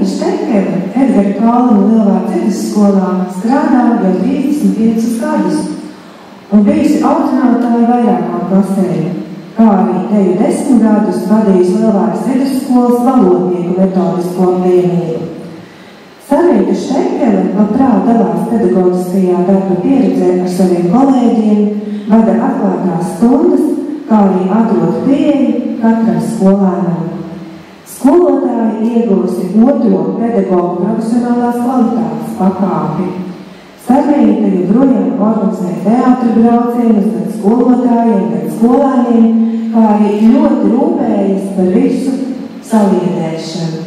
Štekele Edgara Kalniņa Lielvārds vidusskolā strādā jau 35 gadus un bijusi audzinātāja vairākām klasēm, kā arī teju 10 gadus vadījusi Lielvārds vidusskolas valodnieku metodisko apvienību. Sarmīta Štekele labprāt dalās pedagoģiskajā darba pieredzē ar saviem kolēģiem, vada atklātās stundas, kā arī atrod pieeju katram skolēnam. Skolotāji ieguvusi 2. pedagogu profesionālās kvalitātes pakāpi. Sarmīta joprojām organizē teātra braucienus gan skolotājiem, gan skolēniem, kā arī ļoti rūpējas par visu saliedēšanu,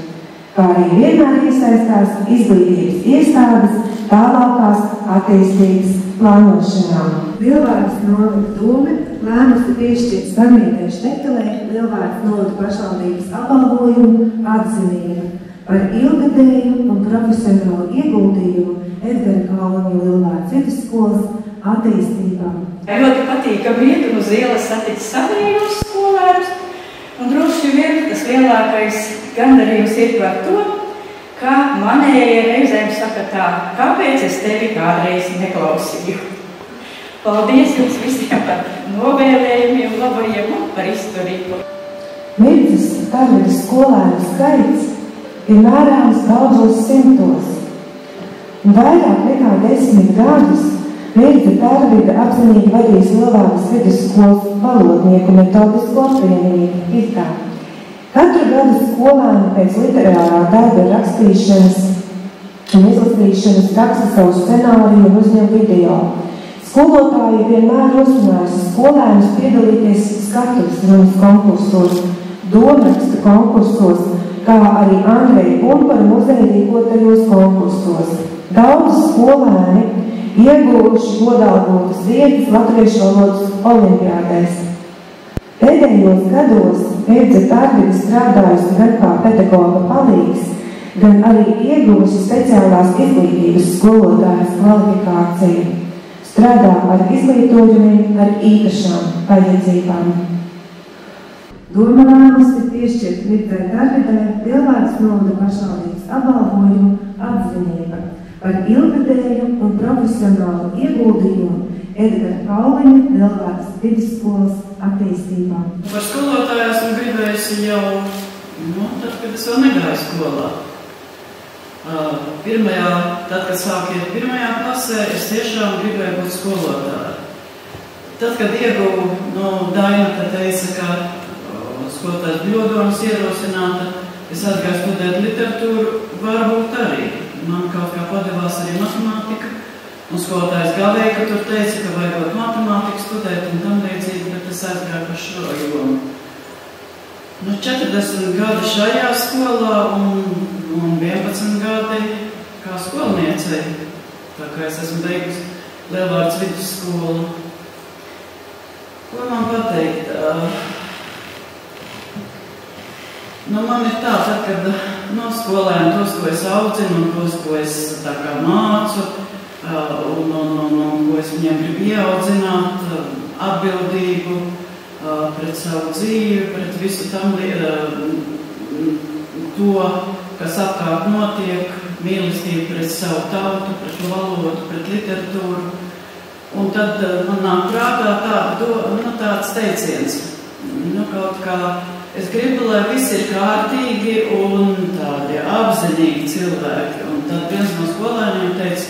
kā arī vienmēr iesaistās izglītības iestādes tālākās attīstības plānošanā. Lielvārdas novada dome lēmusi piešķirt Sarmītai Štekelei Lielvārdas novada pašvaldības apbalvojumu atzinību par ilgadēju un profesionālu ieguldījumu Edgara Kalniņa Lielvārdas vidusskolas attīstībā. Ļoti patīkami iet uz ielas satikt savējos skolēnus, un droši vien tas lielākais gandarījums ir par to, ka manējie reizēm saka tā, kāpēc es tevi kādreiz neklausīju. Paldies jums visiem par novēlējumiem, labajiem un par izturību. Mirdzes Tarvidas skolēnu skaits ir mērāms daudzos simtos. Vairāk nekā 10 gadus Mirdze Tarvida apzinīgi vadīs Lielvārdas vidusskolas valodnieku metodisko apvienību ITā. Katru gadu skolēni pēc literārā darba rakstīšanas un izlasīšanas raksta savu scenāriju un uzņem video. Skolotāji vienmēr uzrunājusi skolēnus piedalīties skatuves runas konkursos, domrakstu konkursos, kā arī Andreja Pumpara muzeja rīkotajos konkursos. Daudz skolēni ieguvuši godalgotas vietas latviešu valodas olimpiādēs. Pēdējos gados Mirdze Tarvida strādājusi gan kā pedagoga palīgs, gan arī ieguvusi speciālās izglītības skolotājas kvalifikāciju. Strādā ar izglītojumiem ar īpašām vajadzībām. Doma lēmusi piešķirt Mirdzei Tarvidai Lielvārdas novada pašvaldības apbalvojumu atzinība par ilgadēju un profesionālu ieguldījumu Edgara Kalniņa Lielvārdas vidusskolas attīstībā. Par skolotāju esmu gribējusi jau, tad, kad es vēl negāju skolā. Tad, kad sāku iet 1. klasē, es tiešām gribēju būt skolotāju. Tad, kad ieguvu, Daina teica, ka skolotājs Bļodonis ierosināta, es atgāju studēt literatūru, varbūt arī. Man kaut kā padevās arī matemātika, un skolotājs Gavēja, ka tur teica, ka vajag matemātiku studēt un tam līdzīgi, bet es aizgāju par šo jomu. 40 gadi šajā skolā un 11 gadi kā skolniecei, tā kā es esmu beigusi Lielvārdas vidusskolu. Ko man pateikt? Man ir tā, kad skolēni tos, ko es audzinu, un tos, ko es tā kā mācu, un ko es viņiem gribu ieaudzināt, atbildību pret savu dzīvi, pret visu tam to, kas apkārt notiek, mīlestību pret savu tautu, pret valodu, pret literatūru. Un tad man nāk prātā tāds teiciens. Kaut kā es gribu, lai viss ir kārtīgi un tādi apzinīgi cilvēki. Un tad viens no skolēniem teica,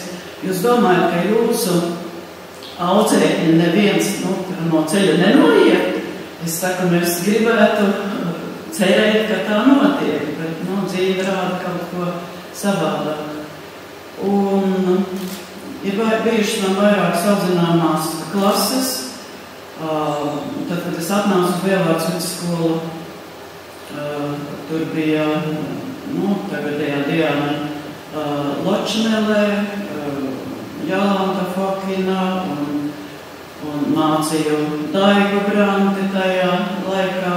jūs domājat, ka jūsu audzēkņi neviens no ceļa nenoiet? Es saku, mēs gribētu cerēt, ka tā notiek, bet dzīve rāda kaut ko savādāk. Un ir bijušas man vairākas audzināmās klases. Tad, kad es atnācu uz Lielvārdas vidusskolu, tur bija tagadējā Diana Ločnelē, Jolanta Fokina un mācīju Daigu Branti tajā laikā.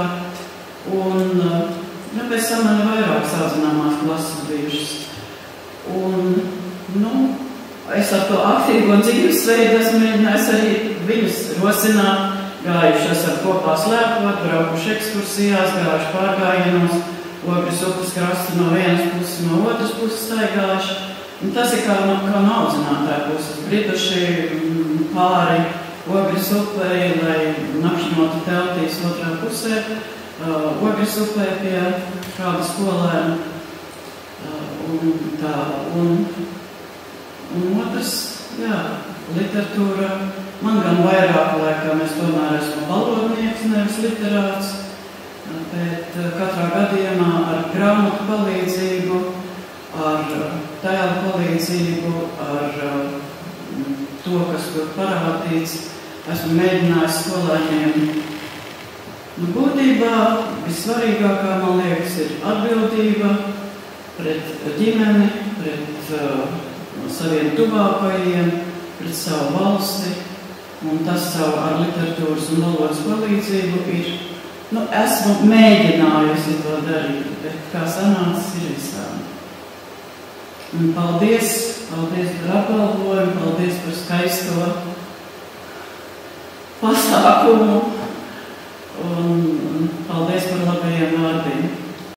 Un pēc tam man vairākas audzināmās klases bijušas. Un, es ar to aktīvo dzīvesveidu esmu mēģinājis arī viņus rosināt, gājuši esam kopā slēpot, braukuši ekskursijās, gājuši pārgājienos Ogres upes krastu no vienas puses, no otras puses staigājuši. Un tas ir kā no audzinātāja puses. Brituši pāri Ogres upei, lai nakšņotu teltīs otrā pusē. Ogres upē pie kāda skolēna. Un otrs, jā, literatūra. Man gan vairāk laikā mēs tomēr esmu valodnieks, nevis literāts. Bet katrā gadījumā ar grāmatu palīdzību, ar tēlu palīdzību, ar to, kas tur parādīts, esmu mēģinājis skolēniem. Būtībā vissvarīgākā, man liekas, ir atbildība pret ģimeni, pret saviem tuvākajiem, pret savu valsti, un tas savu ar literatūras un valodas palīdzību ir. Esmu mēģinājusi to darīt, bet kā sanācis ir visādi. Un paldies par apbalvojumu, paldies par skaisto pasākumu.